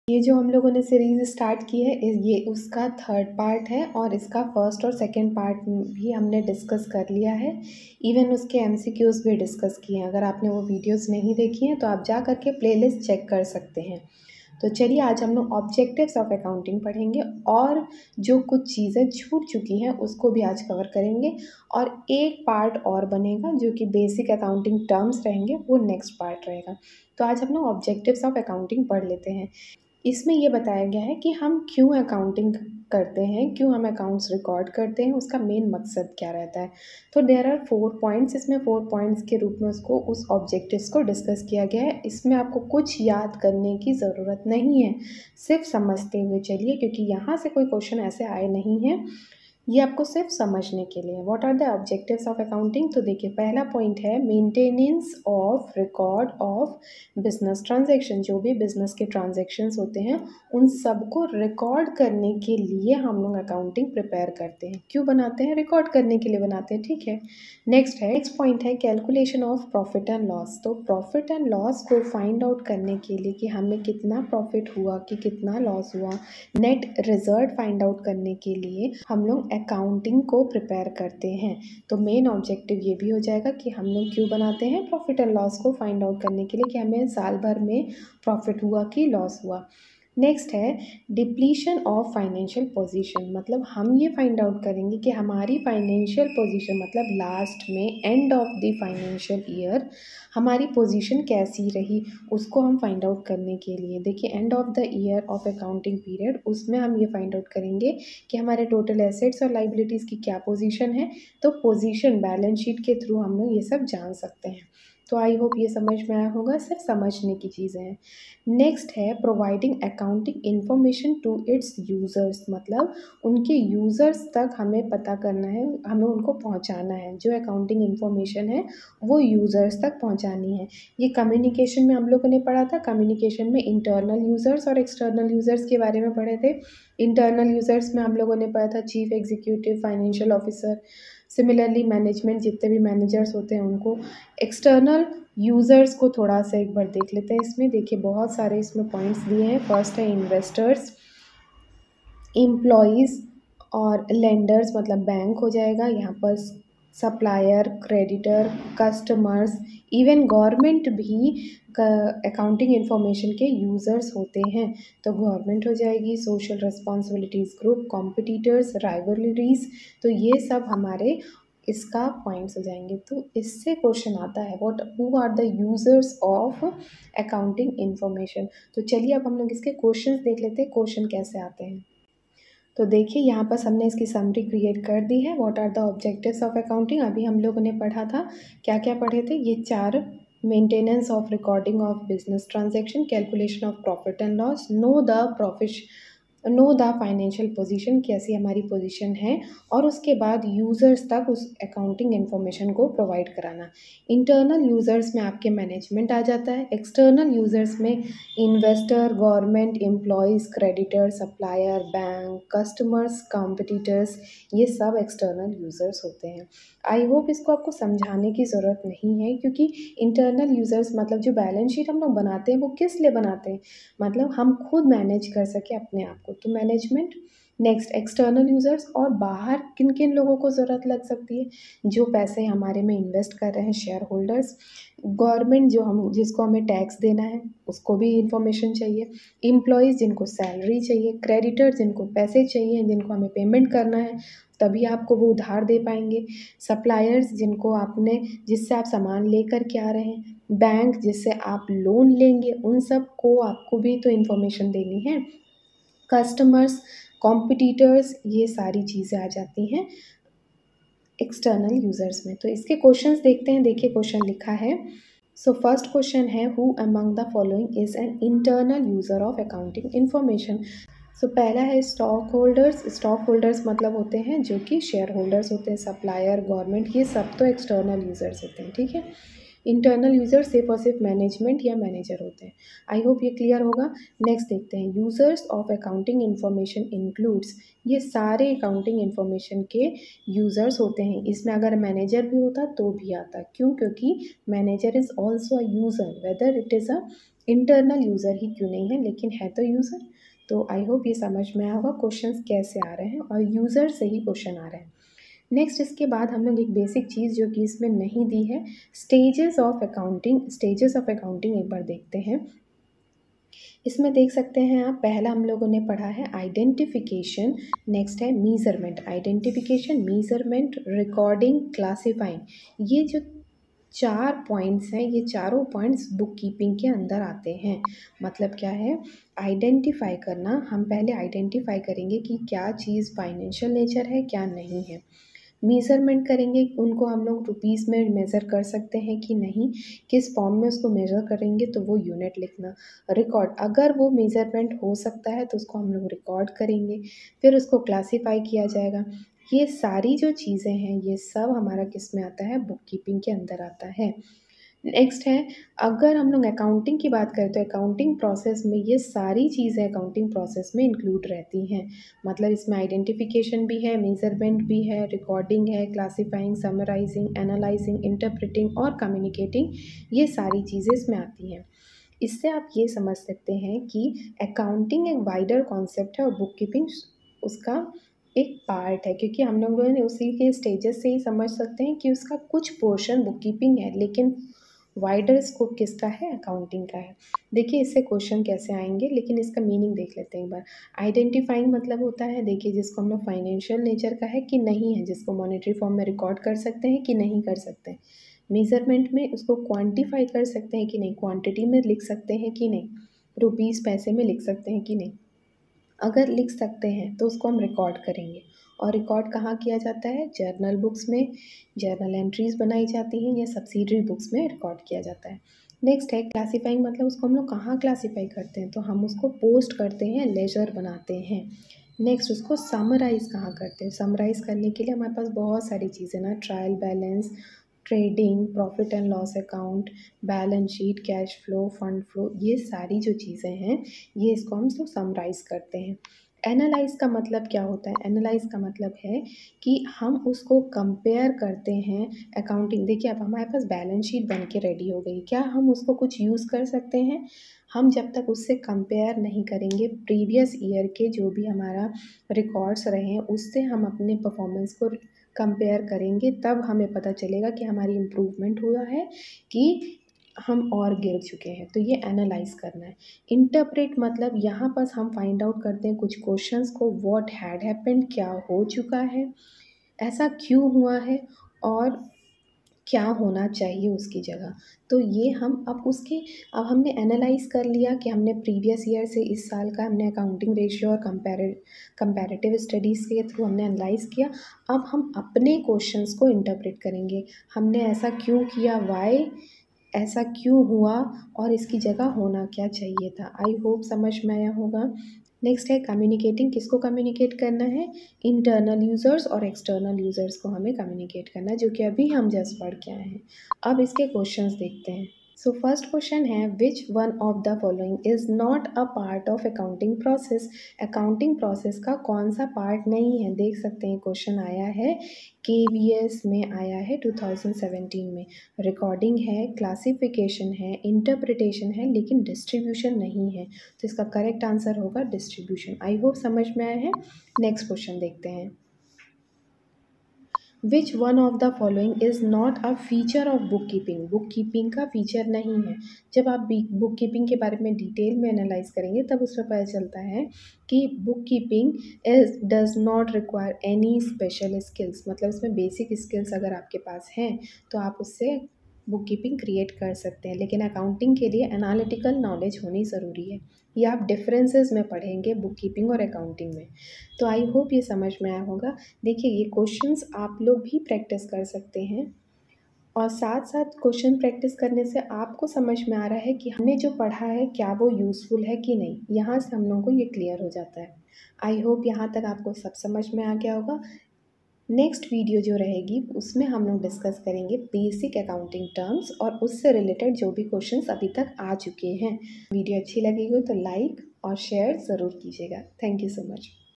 ये जो हम लोगों ने सीरीज़ स्टार्ट की है ये उसका थर्ड पार्ट है और इसका फर्स्ट और सेकंड पार्ट भी हमने डिस्कस कर लिया है। इवन उसके एमसीक्यूज़ भी डिस्कस किए हैं। अगर आपने वो वीडियोस नहीं देखी हैं तो आप जा कर के प्लेलिस्ट चेक कर सकते हैं। तो चलिए आज हम लोग ऑब्जेक्टिव्स ऑफ अकाउंटिंग पढ़ेंगे और जो कुछ चीज़ें छूट चुकी हैं उसको भी आज कवर करेंगे और एक पार्ट और बनेगा जो कि बेसिक अकाउंटिंग टर्म्स रहेंगे, वो नेक्स्ट पार्ट रहेगा। तो आज हम लोग ऑब्जेक्टिव्स ऑफ अकाउंटिंग पढ़ लेते हैं। इसमें ये बताया गया है कि हम क्यों अकाउंटिंग करते हैं, क्यों हम अकाउंट्स रिकॉर्ड करते हैं, उसका मेन मकसद क्या रहता है। तो देयर आर 4 पॉइंट्स, इसमें 4 पॉइंट्स के रूप में उसको उस ऑब्जेक्टिव्स को डिस्कस किया गया है। इसमें आपको कुछ याद करने की ज़रूरत नहीं है, सिर्फ समझते हुए चलिए क्योंकि यहाँ से कोई क्वेश्चन ऐसे आए नहीं हैं। ये आपको सिर्फ समझने के लिए। What are the objectives of accounting? तो देखिए पहला पॉइंट है maintenance of record of business transaction. जो भी बिजनेस के ट्रांजैक्शंस होते हैं उन सबको रिकॉर्ड करने के लिए हम लोग अकाउंटिंग प्रिपेयर करते हैं। क्यों बनाते हैं? रिकॉर्ड करने के लिए बनाते हैं, ठीक है। नेक्स्ट पॉइंट है calculation of profit and loss. तो प्रॉफिट एंड लॉस को फाइंड आउट करने के लिए कि हमें कितना प्रॉफिट हुआ कि कितना लॉस हुआ, नेट रिजल्ट फाइंड आउट करने के लिए हम लोग अकाउंटिंग को प्रिपेयर करते हैं। तो मेन ऑब्जेक्टिव ये भी हो जाएगा कि हम लोग क्यों बनाते हैं, प्रॉफिट एंड लॉस को फाइंड आउट करने के लिए कि हमें साल भर में प्रॉफिट हुआ कि लॉस हुआ। नेक्स्ट है डिप्लीशन ऑफ फाइनेंशियल पोजीशन। मतलब हम ये फाइंड आउट करेंगे कि हमारी फाइनेंशियल पोजीशन मतलब लास्ट में end of the financial year हमारी पोजीशन कैसी रही, उसको हम फाइंड आउट करने के लिए देखिए end of the year of accounting period उसमें हम ये फाइंड आउट करेंगे कि हमारे टोटल एसेट्स और लाइबिलिटीज़ की क्या पोजीशन है। तो पोजीशन बैलेंस शीट के थ्रू हम लोग ये सब जान सकते हैं। तो आई होप ये समझ में आया होगा, सिर्फ समझने की चीज़ें हैं। नेक्स्ट है providing accounting information to its users. मतलब उनके यूज़र्स तक हमें पता करना है, हमें उनको पहुंचाना है। जो अकाउंटिंग इन्फॉर्मेशन है वो यूज़र्स तक पहुंचानी है। ये कम्युनिकेशन में हम लोगों ने पढ़ा था। कम्युनिकेशन में इंटरनल यूज़र्स और एक्सटर्नल यूज़र्स के बारे में पढ़े थे। इंटरनल यूज़र्स में हम लोगों ने पढ़ा था chief executive, financial officer, similarly management जितने भी मैनेजर्स होते हैं उनको। एक्सटर्नल यूज़र्स को थोड़ा सा एक बार देख लेते हैं। इसमें देखिए बहुत सारे इसमें पॉइंट्स दिए हैं। फर्स्ट है इन्वेस्टर्स, एम्प्लॉयज़ और लेंडर्स मतलब बैंक हो जाएगा यहाँ पर, supplier, creditor, customers, even government भी अकाउंटिंग इन्फॉर्मेशन के यूज़र्स होते हैं। तो गवर्नमेंट हो जाएगी, social responsibilities group, competitors, rivalries. तो ये सब हमारे इसका पॉइंट्स हो जाएंगे। तो इससे क्वेश्चन आता है what who are the users of accounting information. तो चलिए अब हम लोग इसके क्वेश्चंस देख लेते हैं, क्वेश्चन कैसे आते हैं। तो देखिए यहाँ पर हमने इसकी समरी क्रिएट कर दी है। What are the objectives of accounting अभी हम लोगों ने पढ़ा था। क्या क्या पढ़े थे? ये 4 maintenance of recording of business transaction, calculation of profit and loss, know the financial position, कैसी हमारी पोजीशन है, और उसके बाद यूज़र्स तक उस अकाउंटिंग इन्फॉर्मेशन को प्रोवाइड कराना। इंटरनल यूज़र्स में आपके मैनेजमेंट आ जाता है। एक्सटर्नल यूज़र्स में investor, government, employees, creditor, supplier, bank, customers, competitors, ये सब एक्सटर्नल यूज़र्स होते हैं। आई होप इसको आपको समझाने की ज़रूरत नहीं है क्योंकि इंटरनल यूज़र्स मतलब जो बैलेंस शीट हम लोग बनाते हैं वो किस लिए बनाते हैं, मतलब हम खुद मैनेज कर सके अपने आप को। तो मैनेजमेंट। नेक्स्ट एक्सटर्नल यूज़र्स, और बाहर किन किन लोगों को ज़रूरत लग सकती है? जो पैसे हमारे में इन्वेस्ट कर रहे हैं, शेयर होल्डर्स, गवर्नमेंट जिसको हमें टैक्स देना है उसको भी इंफॉर्मेशन चाहिए, एम्प्लॉयज़ जिनको सैलरी चाहिए, क्रेडिटर जिनको पैसे चाहिए, जिनको हमें पेमेंट करना है तभी आपको वो उधार दे पाएंगे, सप्लायर्स जिससे आप सामान लेकर के आ रहे हैं, बैंक जिससे आप लोन लेंगे, उन सब को आपको भी तो इन्फॉर्मेशन देनी है, कस्टमर्स, कॉम्पिटिटर्स, ये सारी चीज़ें आ जाती हैं एक्सटर्नल यूज़र्स में। तो इसके क्वेश्चंस देखते हैं। देखिए क्वेश्चन लिखा है। सो फर्स्ट क्वेश्चन है who among the following is an internal user of accounting information. So पहला है स्टॉक होल्डर्स। स्टॉक होल्डर्स मतलब होते हैं जो कि शेयर होल्डर्स होते हैं, सप्लायर, गवर्नमेंट, ये सब तो एक्सटर्नल यूज़र्स होते हैं, ठीक है। इंटरनल यूज़र सिर्फ और सिर्फ मैनेजमेंट या मैनेजर होते हैं। आई होप ये क्लियर होगा। नेक्स्ट देखते हैं users of accounting information includes, ये सारे अकाउंटिंग इन्फॉर्मेशन के यूज़र्स होते हैं। इसमें अगर मैनेजर भी होता तो भी आता, क्यों? क्योंकि manager is also a user whether it is a internal user ही क्यों नहीं है, लेकिन है तो यूज़र। तो आई होप ये समझ में आया होगा क्वेश्चंस कैसे आ रहे हैं और यूज़र से ही क्वेश्चन आ रहे हैं। नेक्स्ट इसके बाद हम लोग एक बेसिक चीज़ जो कि इसमें नहीं दी है, स्टेजेस ऑफ अकाउंटिंग एक बार देखते हैं। इसमें देख सकते हैं आप, पहला हम लोगों ने पढ़ा है आइडेंटिफिकेशन, नेक्स्ट है measurement. Identification, measurement, recording, classifying. ये जो 4 पॉइंट्स हैं, ये चारों पॉइंट्स बुक कीपिंग के अंदर आते हैं। मतलब क्या है, आइडेंटिफाई करना। हम पहले आइडेंटिफाई करेंगे कि क्या चीज़ फाइनेंशियल नेचर है, क्या नहीं है। मेज़रमेंट करेंगे, उनको हम लोग रुपीज़ में मेज़र कर सकते हैं कि नहीं, किस फॉर्म में उसको मेज़र करेंगे, तो वो यूनिट लिखना। रिकॉर्ड, अगर वो मेज़रमेंट हो सकता है तो उसको हम लोग रिकॉर्ड करेंगे, फिर उसको क्लासीफाई किया जाएगा। ये सारी जो चीज़ें हैं, ये सब हमारा किस में आता है, बुक कीपिंग के अंदर आता है। नेक्स्ट है, अगर हम लोग अकाउंटिंग की बात करें तो अकाउंटिंग प्रोसेस में ये सारी चीज़ें अकाउंटिंग प्रोसेस में इंक्लूड रहती हैं। मतलब इसमें आइडेंटिफिकेशन भी है, मेज़रमेंट भी है, रिकॉर्डिंग है, क्लासिफाइंग, समराइजिंग, एनालाइजिंग, इंटरप्रेटिंग और कम्युनिकेटिंग, ये सारी चीज़ें इसमें आती हैं। इससे आप ये समझ सकते हैं कि अकाउंटिंग एक वाइडर कॉन्सेप्ट है और बुक कीपिंग उसका एक पार्ट है, क्योंकि हम लोगों ने उसी के स्टेजेस से ही समझ सकते हैं कि उसका कुछ पोर्शन बुक कीपिंग है, लेकिन वाइडर स्कोप किसका है, अकाउंटिंग का है। देखिए इससे क्वेश्चन कैसे आएंगे, लेकिन इसका मीनिंग देख लेते हैं एक बार। आइडेंटिफाइंग मतलब होता है, देखिए जिसको हम लोग फाइनेंशियल नेचर का है कि नहीं है, जिसको मॉनेटरी फॉर्म में रिकॉर्ड कर सकते हैं कि नहीं कर सकते हैं। मेज़रमेंट में उसको क्वांटिफाई कर सकते हैं कि नहीं, क्वांटिटी में लिख सकते हैं कि नहीं, रुपीज़ पैसे में लिख सकते हैं कि नहीं। अगर लिख सकते हैं तो उसको हम रिकॉर्ड करेंगे। और रिकॉर्ड कहाँ किया जाता है, जर्नल बुक्स में जर्नल एंट्रीज़ बनाई जाती हैं या सब्सिडरी बुक्स में रिकॉर्ड किया जाता है। नेक्स्ट है क्लासीफाइंग, मतलब उसको हम लोग कहाँ क्लासीफाई करते हैं, तो हम उसको पोस्ट करते हैं, लेजर बनाते हैं। नेक्स्ट उसको समराइज़ कहाँ करते हैं, समराइज़ करने के लिए हमारे पास बहुत सारी चीज़ें ना, trial balance, trading, profit and loss account, balance sheet, cash flow, fund flow, ये सारी जो चीज़ें हैं, ये इसको हम लोग समराइज़ करते हैं। एनालाइज़ का मतलब क्या होता है, एनालाइज़ का मतलब है कि हम उसको कंपेयर करते हैं। अकाउंटिंग, देखिए अब हमारे पास बैलेंस शीट बन के रेडी हो गई, क्या हम उसको कुछ यूज़ कर सकते हैं, हम जब तक उससे कंपेयर नहीं करेंगे प्रीवियस ईयर के जो भी हमारा रिकॉर्ड्स रहे हैं, उससे हम अपने परफॉर्मेंस को कंपेयर करेंगे, तब हमें पता चलेगा कि हमारी इम्प्रूवमेंट हुआ है कि हम और गिर चुके हैं। तो ये एनालाइज़ करना है। इंटरप्रेट मतलब यहाँ पर हम फाइंड आउट करते हैं कुछ क्वेश्चंस को, व्हाट हैड हैपेंड, क्या हो चुका है, ऐसा क्यों हुआ है, और क्या होना चाहिए उसकी जगह। तो ये हम अब हमने एनालाइज़ कर लिया कि हमने प्रीवियस ईयर से इस साल का हमने अकाउंटिंग रेशियो और कंपैरेटिव स्टडीज़ के थ्रू हमने एनालाइज़ किया। अब हम अपने क्वेश्चंस को इंटरप्रेट करेंगे, हमने ऐसा क्यों किया, वाई ऐसा क्यों हुआ, और इसकी जगह होना क्या चाहिए था। आई होप समझ में आया होगा। नेक्स्ट है कम्युनिकेटिंग, किसको कम्युनिकेट करना है, इंटरनल यूज़र्स और एक्सटर्नल यूज़र्स को हमें कम्युनिकेट करना है, जो कि अभी हम जस्ट पढ़ के आए हैं। अब इसके क्वेश्चंस देखते हैं। सो फर्स्ट क्वेश्चन है, which one of the following is not a part of accounting process. Accounting process का कौन सा पार्ट नहीं है, देख सकते हैं क्वेश्चन आया है, KVS में आया है 2017 में। रिकॉर्डिंग है, क्लासिफिकेशन है, इंटरप्रिटेशन है, लेकिन डिस्ट्रीब्यूशन नहीं है। तो इसका करेक्ट आंसर होगा डिस्ट्रीब्यूशन। आई होप समझ में आया है। नेक्स्ट क्वेश्चन देखते हैं, which one of the following is not a feature of book keeping. Book keeping का फीचर नहीं है। जब आप बुक कीपिंग के बारे में डिटेल में एनालाइज करेंगे तब उसमें पता चलता है कि book keeping is does not require any special skills. मतलब इसमें बेसिक स्किल्स अगर आपके पास हैं तो आप उससे बुक कीपिंग क्रिएट कर सकते हैं, लेकिन अकाउंटिंग के लिए एनालिटिकल नॉलेज होनी ज़रूरी है। ये आप डिफरेंसेस में पढ़ेंगे बुक कीपिंग और अकाउंटिंग में। तो आई होप ये समझ में आया होगा। देखिए ये क्वेश्चंस आप लोग भी प्रैक्टिस कर सकते हैं, और साथ साथ क्वेश्चन प्रैक्टिस करने से आपको समझ में आ रहा है कि हमने जो पढ़ा है क्या वो यूज़फुल है कि नहीं। यहाँ से हम लोगों को ये क्लियर हो जाता है। आई होप यहाँ तक आपको सब समझ में आ गया होगा। नेक्स्ट वीडियो जो रहेगी उसमें हम लोग डिस्कस करेंगे बेसिक अकाउंटिंग टर्म्स और उससे रिलेटेड जो भी क्वेश्चंस अभी तक आ चुके हैं। वीडियो अच्छी लगेगी तो लाइक और शेयर ज़रूर कीजिएगा। Thank you so much.